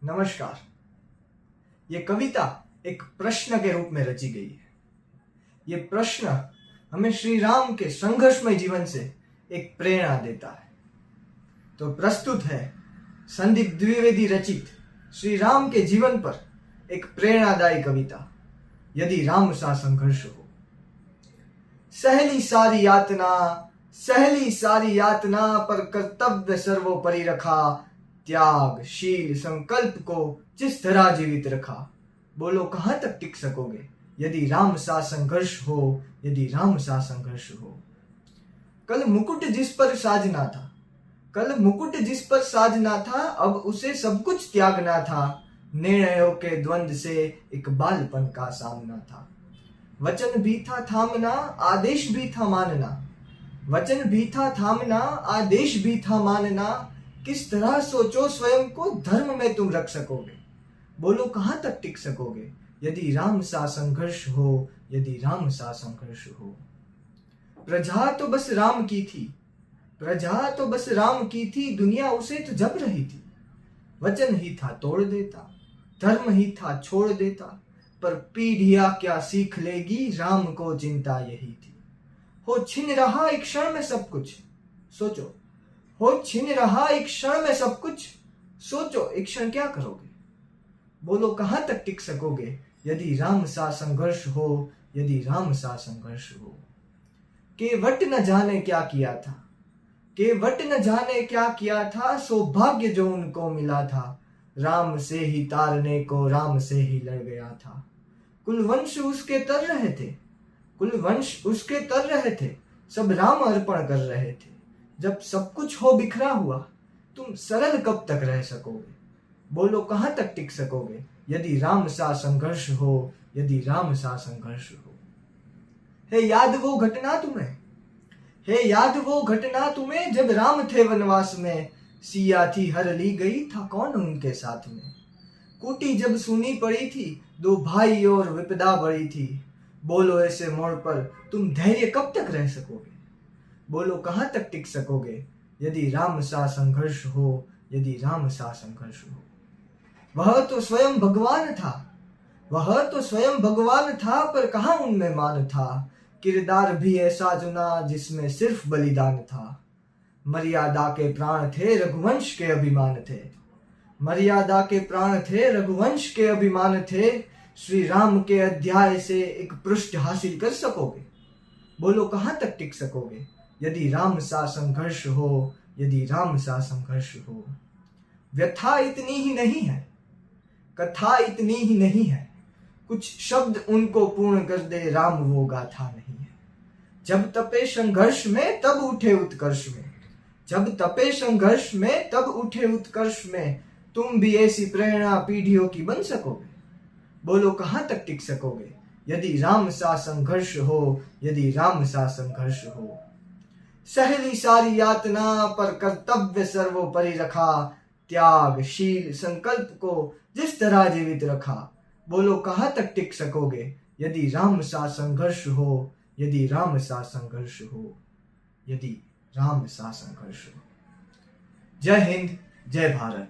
नमस्कार। ये कविता एक प्रश्न के रूप में रची गई है। ये प्रश्न हमें श्री राम के संघर्षमय जीवन से एक प्रेरणा देता है। तो प्रस्तुत है संदीप द्विवेदी रचित श्री राम के जीवन पर एक प्रेरणादायी कविता, यदि राम सा संघर्ष हो। सहली सारी यातना पर कर्तव्य सर्वोपरि रखा, त्याग शील संकल्प को जिस तरह जीवित रखा। बोलो कहां तक टिक सकोगे यदि राम सा संघर्ष हो, यदि राम सा संघर्ष हो। कल मुकुट जिस पर साजना था, अब उसे सब कुछ त्यागना था। निर्णयों के द्वंद से एक बालपन का सामना था। वचन भी था थामना, आदेश भी था मानना। किस तरह सोचो स्वयं को धर्म में तुम रख सकोगे। बोलो कहां तक टिक सकोगे यदि राम सा संघर्ष हो, यदि राम सा संघर्ष हो। प्रजा तो बस राम की थी, दुनिया उसे तो जप रही थी। वचन ही था तोड़ देता, धर्म ही था छोड़ देता। पर पीढ़ियां क्या सीख लेगी, राम को चिंता यही थी। हो छिन रहा एक क्षण में सब कुछ, सोचो। हो छिन रहा एक क्षण में सब कुछ, सोचो एक क्षण क्या करोगे। बोलो कहां तक टिक सकोगे यदि राम सा संघर्ष हो, यदि राम सा संघर्ष हो। केवट न जाने क्या किया था, सौभाग्य जो उनको मिला था। राम से ही तारने को राम से ही लड़ गया था। कुलवंश उसके तर रहे थे, सब राम अर्पण कर रहे थे। जब सब कुछ हो बिखरा हुआ, तुम सरल कब तक रह सकोगे। बोलो कहां तक टिक सकोगे यदि राम सा संघर्ष हो, यदि राम सा संघर्ष हो। है याद वो घटना तुम्हें जब राम थे वनवास में। सिया थी हर ली गई, था कौन उनके साथ में। कुटी जब सुनी पड़ी थी, दो भाई और विपदा बड़ी थी। बोलो ऐसे मोड़ पर तुम धैर्य कब तक रह सकोगे। बोलो कहां तक टिक सकोगे यदि राम सा संघर्ष हो, यदि राम सा संघर्ष हो। वह तो स्वयं भगवान था, पर कहां उनमें मान था। किरदार भी ऐसा चुना जिसमें सिर्फ बलिदान था। मर्यादा के प्राण थे, रघुवंश के अभिमान थे। श्री राम के अध्याय से एक पृष्ठ हासिल कर सकोगे। बोलो कहां तक टिक सकोगे यदि राम सा संघर्ष हो, यदि राम सा संघर्ष हो। व्यथा इतनी ही नहीं है, कथा इतनी ही नहीं है। कुछ शब्द उनको पूर्ण कर दे, राम वो गाथा नहीं है। जब तपे संघर्ष में तब उठे उत्कर्ष में, तुम भी ऐसी प्रेरणा पीढ़ियों की बन सकोगे। बोलो कहां तक टिक सकोगे यदि राम सा संघर्ष हो, यदि राम सा संघर्ष हो। सहली सारी यातना पर कर्तव्य सर्वोपरि रखा, त्याग शील संकल्प को जिस तरह जीवित रखा। बोलो कहां तक टिक सकोगे यदि राम सा संघर्ष हो, यदि राम सा संघर्ष हो, यदि राम सा संघर्ष हो। जय हिंद, जय भारत।